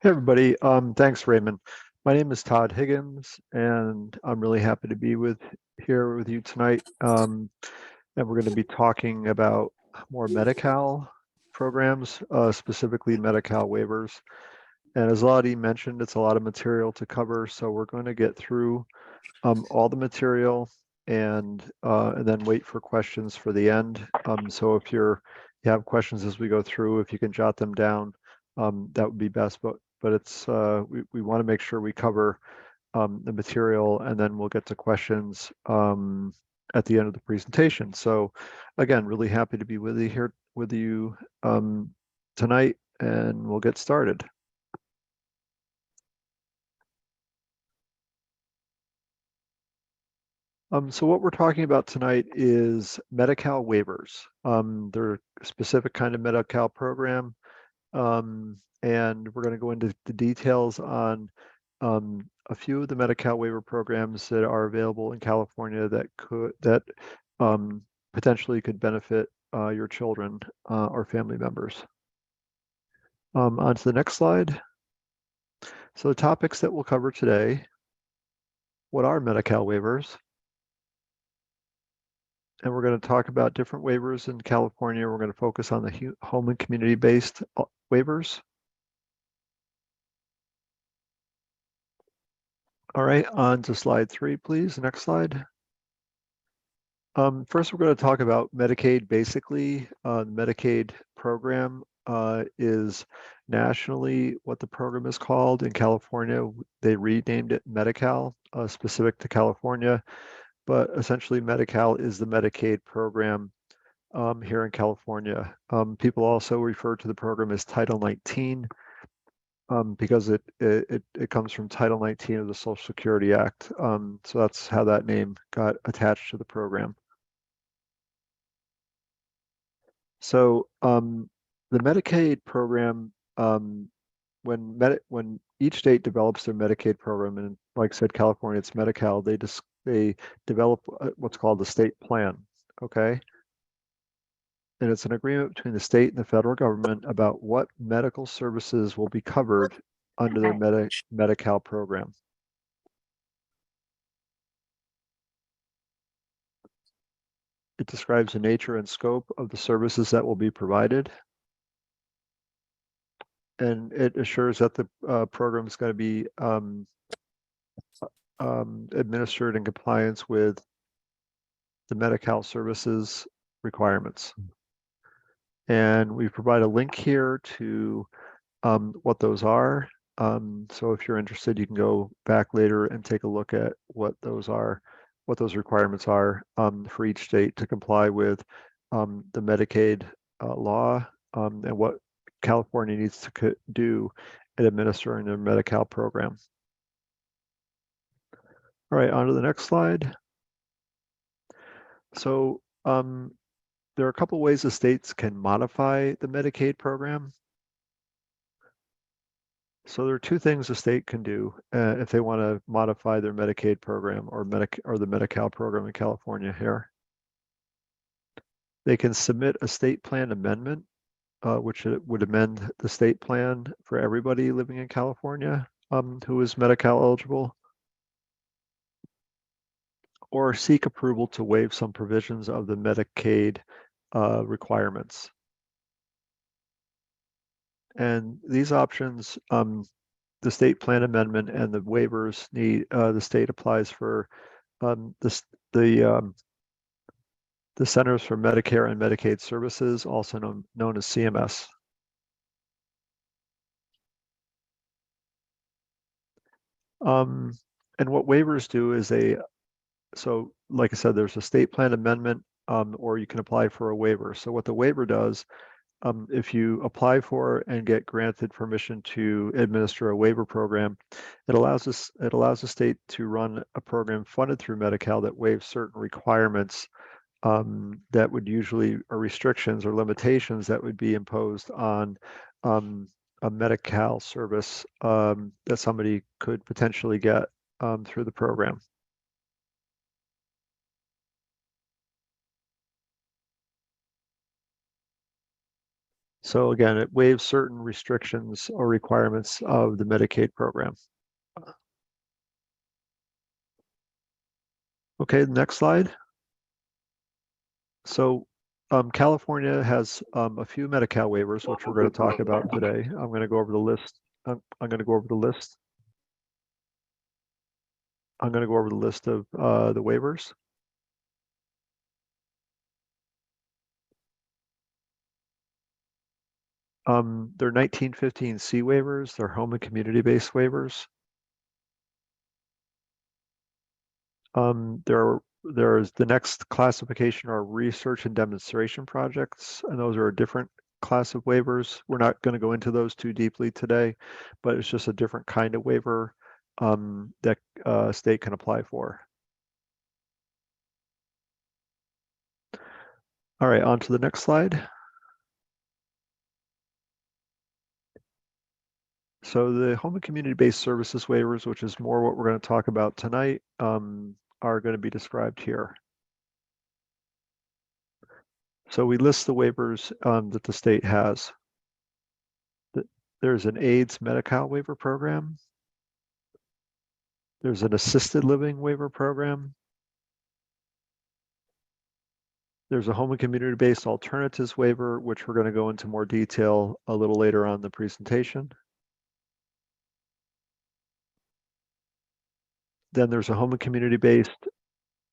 Hey everybody, thanks Raymond. My name is Todd Higgins and I'm really happy to be here with you tonight. And we're going to be talking about more Medi CAL programs, specifically Medi CAL waivers. And as Lottie mentioned, it's a lot of material to cover, so we're going to get through all the material and then wait for questions for the end. So if you have questions as we go through, if you can jot them down, that would be best. But it's we want to make sure we cover the material, and then we'll get to questions at the end of the presentation. So again, really happy to be with you here tonight, and we'll get started. So what we're talking about tonight is Medi CAL waivers. They're a specific kind of Medi CAL program, and we're going to go into the details on a few of the Medi CAL waiver programs that are available in California that potentially could benefit your children or family members. On to the next slide. So the topics that we'll cover today: what are Medi CAL waivers? And we're going to talk about different waivers in California. We're going to focus on the home and community-based waivers. All right, on to slide 3, please. Next slide. First, we're going to talk about Medicaid. Basically, the Medicaid program is nationally what the program is called. In California, they renamed it Medi CAL, specific to California. But essentially, Medi CAL is the Medicaid program here in California. People also refer to the program as Title 19 because it comes from Title 19 of the Social Security Act. So that's how that name got attached to the program. So the Medicaid program, when each state develops their Medicaid program, and like I said, California, it's Medi CAL, they develop what's called the state plan, okay? And it's an agreement between the state and the federal government about what medical services will be covered under their Medi CAL program. It describes the nature and scope of the services that will be provided. And it assures that the program is going to be administered in compliance with the Medi CAL services requirements. And we provide a link here to what those are. So if you're interested, you can go back later and take a look at what those are, what those requirements are for each state to comply with the Medicaid law and what California needs to do in administering their Medi CAL program. All right, on to the next slide. So there are a couple ways the states can modify the Medicaid program. So there are two things the state can do if they want to modify their Medicaid program or the Medi CAL program in California here. They can submit a state plan amendment, which would amend the state plan for everybody living in California who is Medi CAL eligible, or seek approval to waive some provisions of the Medicaid requirements. And these options, the state plan amendment and the waivers the state applies for the Centers for Medicare and Medicaid Services, also known as CMS. And what waivers do is so like I said, there's a state plan amendment or you can apply for a waiver. So what the waiver does, if you apply for and get granted permission to administer a waiver program, it allows the state to run a program funded through Medi CAL that waives certain requirements that would usually, or restrictions or limitations that would be imposed on a Medi CAL service that somebody could potentially get through the program. So again, it waives certain restrictions or requirements of the Medicaid program. Okay, next slide. So California has a few Medi CAL waivers, which we're going to talk about today. I'm going to go over the list. I'm going to go over the list. I'm going to go over the list of the waivers. They're 1915C waivers. They're home and community-based waivers. There's the next classification are research and demonstration projects, and those are a different class of waivers. We're not going to go into those too deeply today, but it's just a different kind of waiver that state can apply for. All right, on to the next slide. So the home and community-based services waivers, which is more what we're going to talk about tonight, are going to be described here. So we list the waivers that the state has. There's an AIDS Medi CAL waiver program. There's an assisted living waiver program. There's a home and community-based alternatives waiver, which we're going to go into more detail a little later on in the presentation. Then there's a home and community-based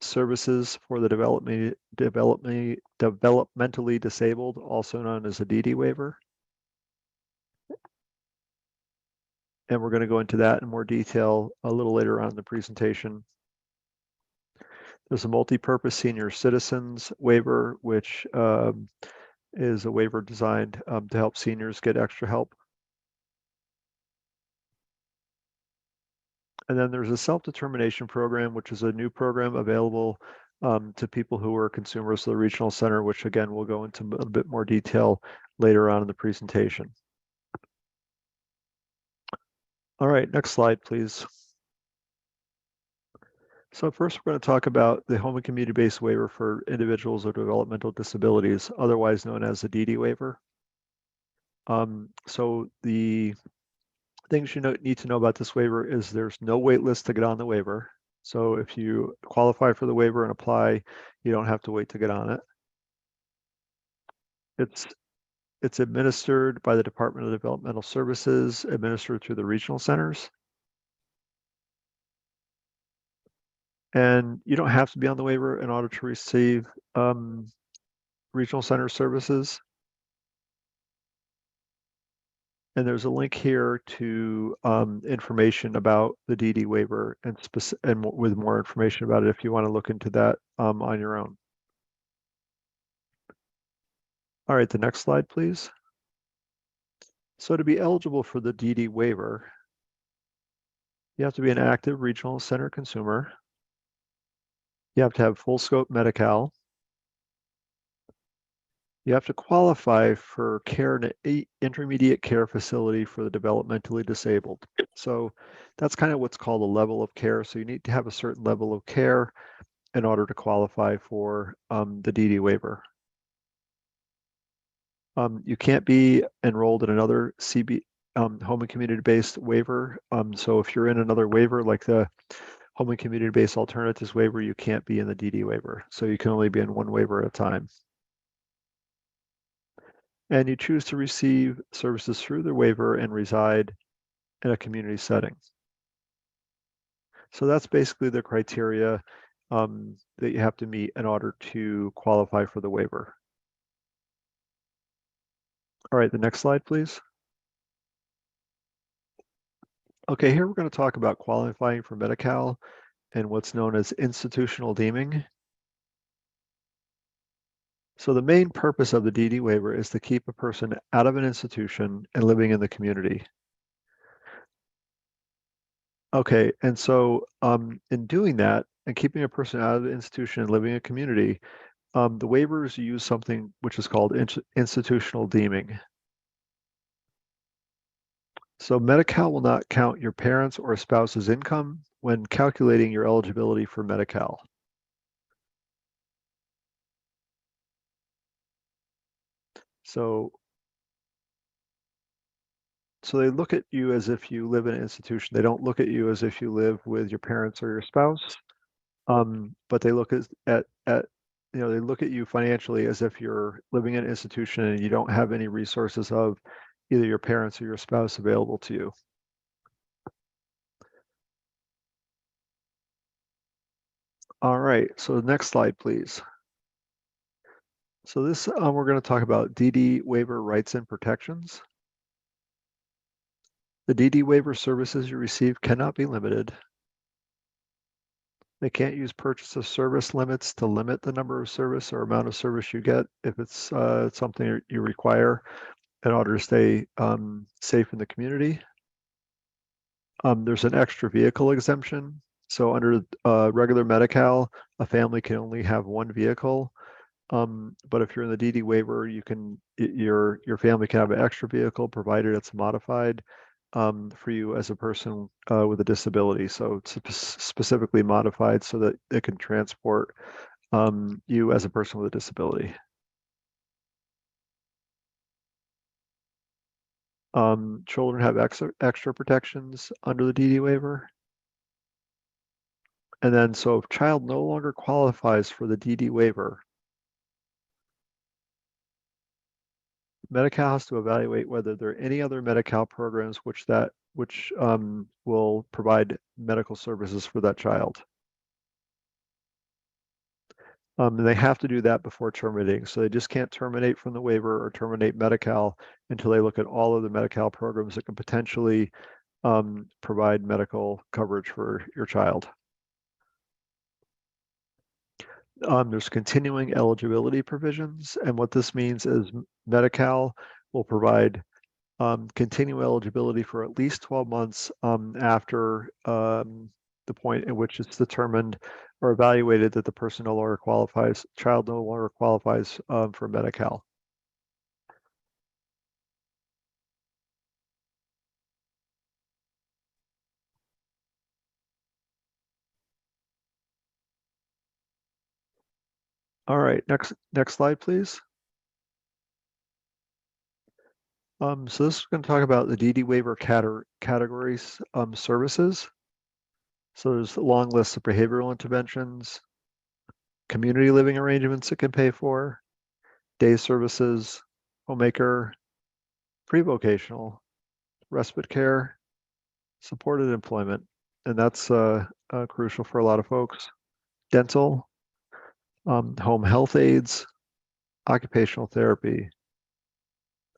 services for the developmentally disabled, also known as a DD waiver. And we're going to go into that in more detail a little later on in the presentation. There's a multi-purpose senior citizens waiver, which is a waiver designed to help seniors get extra help. And then there's a self-determination program, which is a new program available to people who are consumers of the regional center, which again, we'll go into a bit more detail later on in the presentation. All right, next slide, please. So first, we're going to talk about the home and community-based waiver for individuals with developmental disabilities, otherwise known as the DD waiver. So the things you need to know about this waiver is there's no wait list to get on the waiver. So if you qualify for the waiver and apply, you don't have to wait to get on it. It's administered by the Department of Developmental Services, administered through the regional centers. And you don't have to be on the waiver in order to receive regional center services. And there's a link here to information about the DD waiver and with more information about it if you want to look into that on your own. All right, the next slide, please. So to be eligible for the DD waiver, you have to be an active regional center consumer. You have to have full scope Medi CAL. You have to qualify for care in an intermediate care facility for the developmentally disabled. So that's kind of what's called a level of care. So you need to have a certain level of care in order to qualify for the DD waiver. You can't be enrolled in another home and community-based waiver. So if you're in another waiver, like the home and community-based alternatives waiver, you can't be in the DD waiver. So you can only be in one waiver at a time. And you choose to receive services through the waiver and reside in a community setting. So that's basically the criteria that you have to meet in order to qualify for the waiver. All right, the next slide, please. Okay, here we're going to talk about qualifying for Medi CAL and what's known as institutional deeming. So the main purpose of the DD waiver is to keep a person out of an institution and living in the community. Okay, and so in doing that and keeping a person out of the institution and living in a community, the waivers use something which is called institutional deeming. So Medi CAL will not count your parents' or spouse's income when calculating your eligibility for Medi CAL. So So they look at you as if you live in an institution. They don't look at you as if you live with your parents or your spouse. But they look at they look at you financially as if you're living in an institution and you don't have any resources of either your parents or your spouse available to you. All right, so next slide, please. So this, we're going to talk about DD waiver rights and protections. The DD waiver services you receive cannot be limited. They can't use purchase of service limits to limit the number of service or amount of service you get if it's something you require in order to stay safe in the community. There's an extra vehicle exemption. So under regular Medi-Cal, a family can only have one vehicle. But if you're in the DD waiver, you can your family can have an extra vehicle provided it's modified for you as a person with a disability. So it's specifically modified so that it can transport you as a person with a disability. Children have extra protections under the DD waiver. And then, so if child no longer qualifies for the DD waiver, Medi-Cal has to evaluate whether there are any other Medi-Cal programs which will provide medical services for that child. And they have to do that before terminating. So they just can't terminate from the waiver or terminate Medi-Cal until they look at all of the Medi-Cal programs that can potentially provide medical coverage for your child. There's continuing eligibility provisions, and what this means is Medi-Cal will provide continuing eligibility for at least 12 months after the point at which it's determined or evaluated that the person no longer qualifies, child no longer qualifies for Medi-Cal. All right, next slide, please. So this is going to talk about the DD waiver categories services. So there's a long list of behavioral interventions, community living arrangements it can pay for, day services, homemaker, pre-vocational, respite care, supported employment, and that's crucial for a lot of folks. Dental, home health aides, occupational therapy,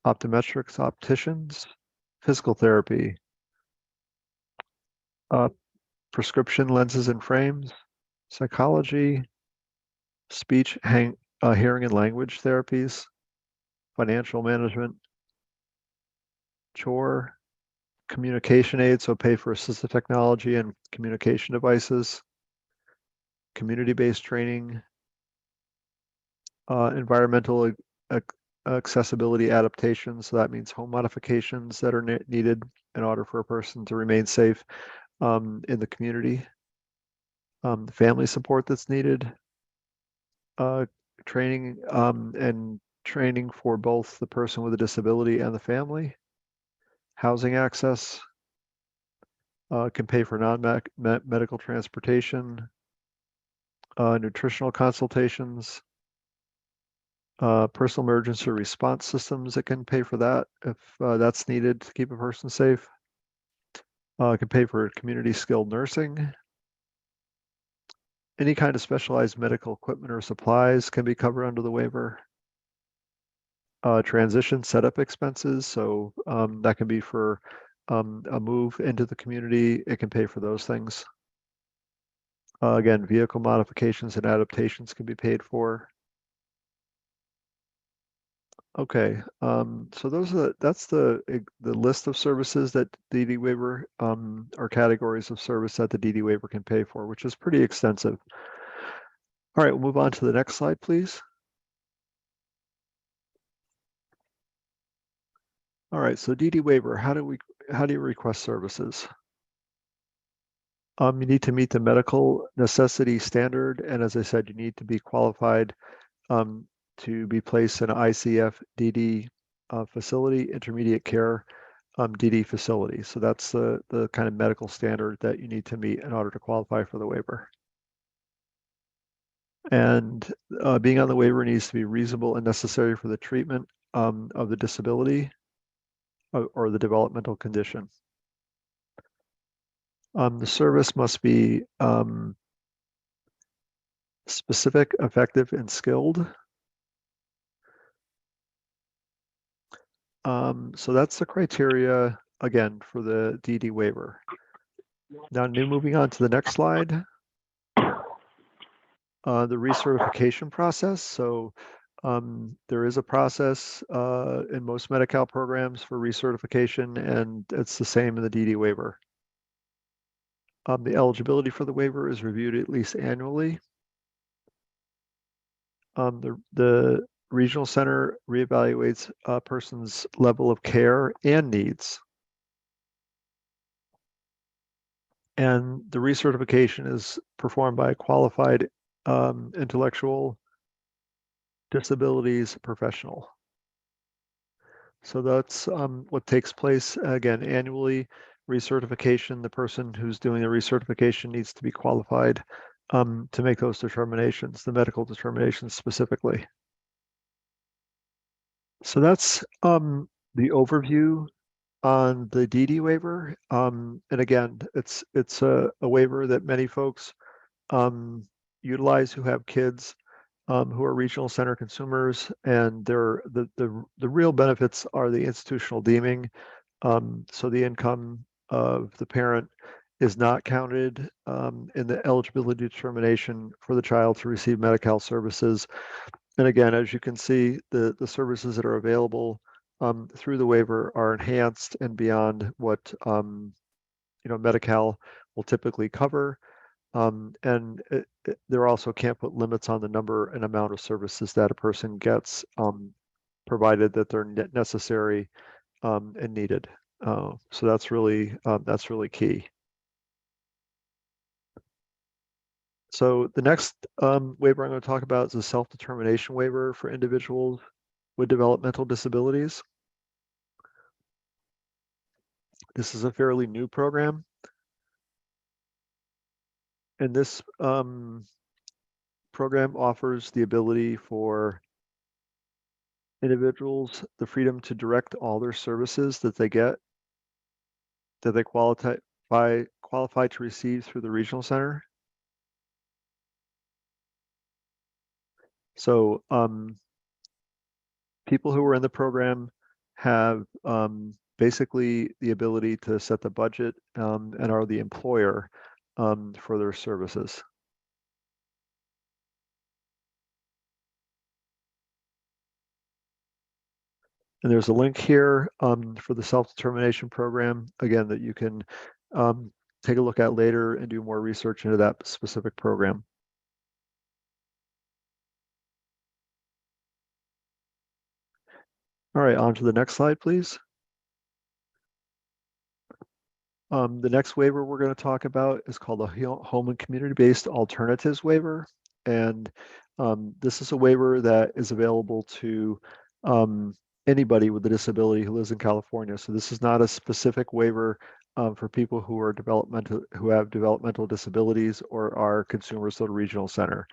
optometrics, opticians, physical therapy, prescription lenses and frames, psychology, speech, hearing and language therapies, financial management, chore, communication aids, so pay for assistive technology and communication devices, community-based training, environmental accessibility adaptations. So that means home modifications that are needed in order for a person to remain safe in the community. Family support that's needed. Training and training for both the person with a disability and the family. Housing access. Can pay for non-medical transportation. Nutritional consultations. Personal emergency response systems that can pay for that if that's needed to keep a person safe. Can pay for community skilled nursing. Any kind of specialized medical equipment or supplies can be covered under the waiver. Transition setup expenses, so that can be for a move into the community. It can pay for those things. Again, vehicle modifications and adaptations can be paid for. Okay, so that's the list of services that DD waiver or categories of service that the DD waiver can pay for, which is pretty extensive. All right, we'll move on to the next slide, please. All right, so DD waiver, how do you request services? You need to meet the medical necessity standard, and as I said, you need to be qualified to be placed in an ICF DD facility, intermediate care, DD facility. So that's the kind of medical standard that you need to meet in order to qualify for the waiver. And being on the waiver needs to be reasonable and necessary for the treatment of the disability or the developmental condition. The service must be specific, effective, and skilled. So that's the criteria, again, for the DD waiver. Now, moving on to the next slide. The recertification process. So there is a process in most Medi CAL programs for recertification, and it's the same in the DD waiver. The eligibility for the waiver is reviewed at least annually. The regional center reevaluates a person's level of care and needs. And the recertification is performed by a qualified intellectual disabilities professional. So that's what takes place, again, annually. Recertification, the person who's doing the recertification needs to be qualified to make those determinations, the medical determinations specifically. So that's the overview on the DD waiver. And again, it's a waiver that many folks utilize who have kids who are regional center consumers, and the real benefits are the institutional deeming. So the income of the parent is not counted in the eligibility determination for the child to receive Medi CAL services. And again, as you can see, the services that are available through the waiver are enhanced and beyond what Medi CAL will typically cover. And there also can't put limits on the number and amount of services that a person gets, provided that they're necessary and needed. So that's really key. So the next waiver I'm going to talk about is a self-determination waiver for individuals with developmental disabilities. This is a fairly new program. And this program offers the ability for individuals the freedom to direct all their services that they get, that they qualify to receive through the regional center. So people who are in the program have basically the ability to set the budget and are the employer for their services. And there's a link here for the self-determination program, again, that you can take a look at later and do more research into that specific program. All right, on to the next slide, please. The next waiver we're going to talk about is called the Home and Community-Based Alternatives Waiver. And this is a waiver that is available to anybody with a disability who lives in California. So this is not a specific waiver for people who are who have developmental disabilities or are consumers of the regional center.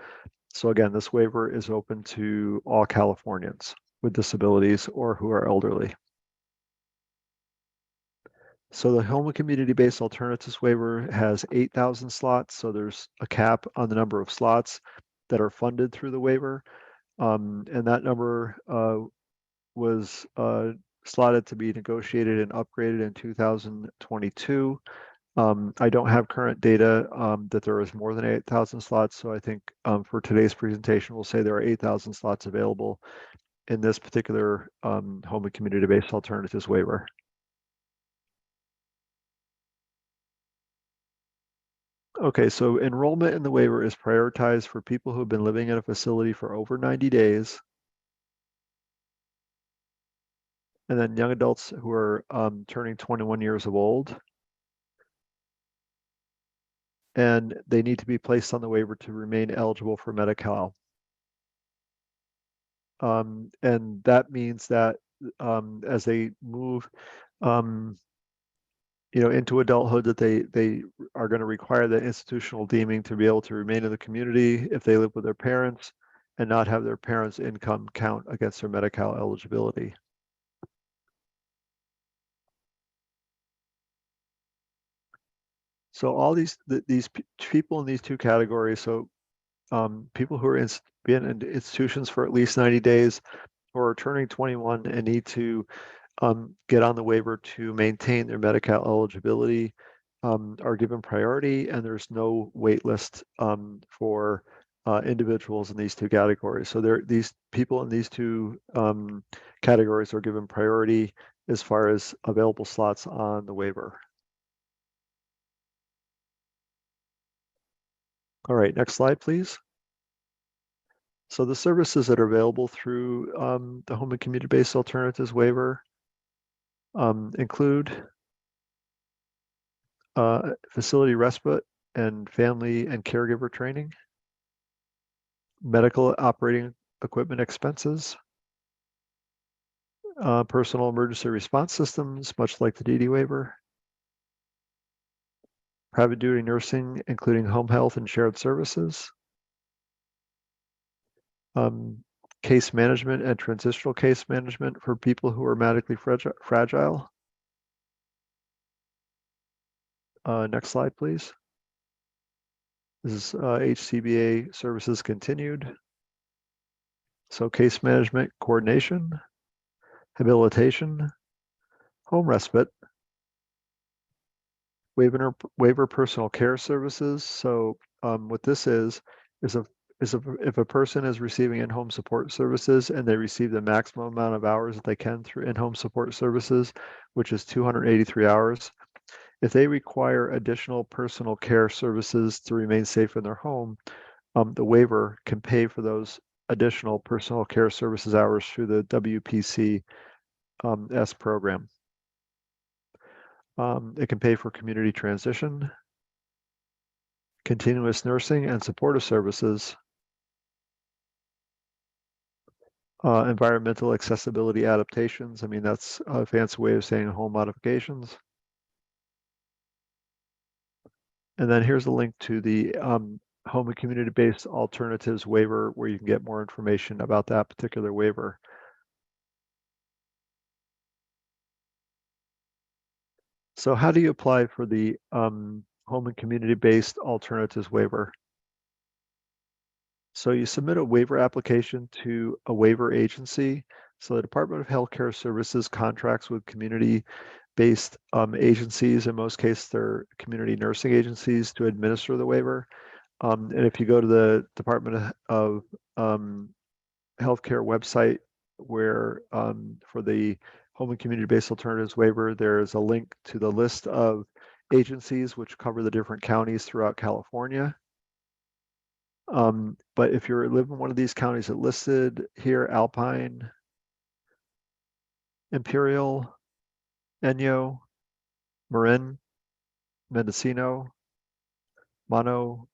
So again, this waiver is open to all Californians with disabilities or who are elderly. So the Home and Community-Based Alternatives Waiver has 8,000 slots. So there's a cap on the number of slots that are funded through the waiver. And that number was slotted to be negotiated and upgraded in 2022. I don't have current data that there is more than 8,000 slots. So I think for today's presentation, we'll say there are 8,000 slots available in this particular Home and Community-Based Alternatives Waiver. Okay, so enrollment in the waiver is prioritized for people who have been living in a facility for over 90 days. And then young adults who are turning 21 years of old. And they need to be placed on the waiver to remain eligible for Medi CAL. And that means that as they move into adulthood, that they are going to require that institutional deeming to be able to remain in the community if they live with their parents and not have their parents' income count against their Medi CAL eligibility. So all these people in these two categories, so people who are been in institutions for at least 90 days or are turning 21 and need to get on the waiver to maintain their Medi CAL eligibility are given priority, and there's no wait list for individuals in these two categories. So these people in these two categories are given priority as far as available slots on the waiver. All right, next slide, please. So the services that are available through the Home and Community-Based Alternatives Waiver include facility respite and family and caregiver training, medical operating equipment expenses, personal emergency response systems, much like the DD Waiver, private duty nursing, including home health and shared services, case management and transitional case management for people who are medically fragile. Next slide, please. This is HCBA services continued. So case management coordination, habilitation, home respite, waiver personal care services. So what this is if a person is receiving in-home support services and they receive the maximum amount of hours that they can through in-home support services, which is 283 hours, if they require additional personal care services to remain safe in their home, the waiver can pay for those additional personal care services hours through the WPC S program. It can pay for community transition, continuous nursing and supportive services, environmental accessibility adaptations. I mean, that's a fancy way of saying home modifications. And then here's a link to the home and community-based alternatives waiver, where you can get more information about that particular waiver. So how do you apply for the home and community-based alternatives waiver? So you submit a waiver application to a waiver agency. So the Department of Healthcare Services contracts with community-based agencies. In most cases, they're community nursing agencies to administer the waiver. And if you go to the Department of Healthcare website, where for the Home and Community-Based Alternatives Waiver, there's a link to the list of agencies which cover the different counties throughout California. But if you live in one of these counties that listed here, Alpine, Imperial, Enyo, Marin, Mendocino, Mono,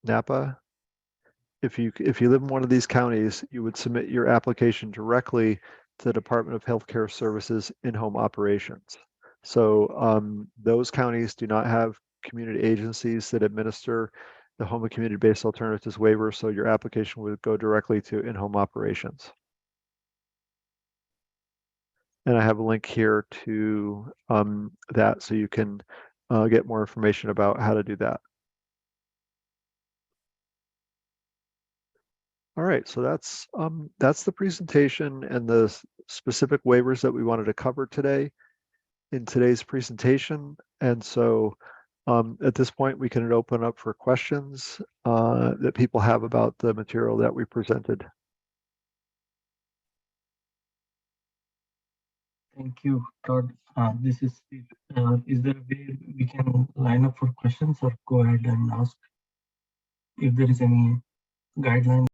Napa, if you live in one of these counties, you would submit your application directly to the Department of Healthcare Services in-home operations. So those counties do not have community agencies that administer the Home and Community-Based Alternatives Waiver, so your application would go directly to in-home operations. And I have a link here to that, so you can get more information about how to do that. All right, so that's the presentation and the specific waivers that we wanted to cover today in today's presentation. And so at this point, we can open up for questions that people have about the material that we presented. Thank you, Todd. This is Steve. Is there a way we can line up for questions, or go ahead and ask if there is any guideline?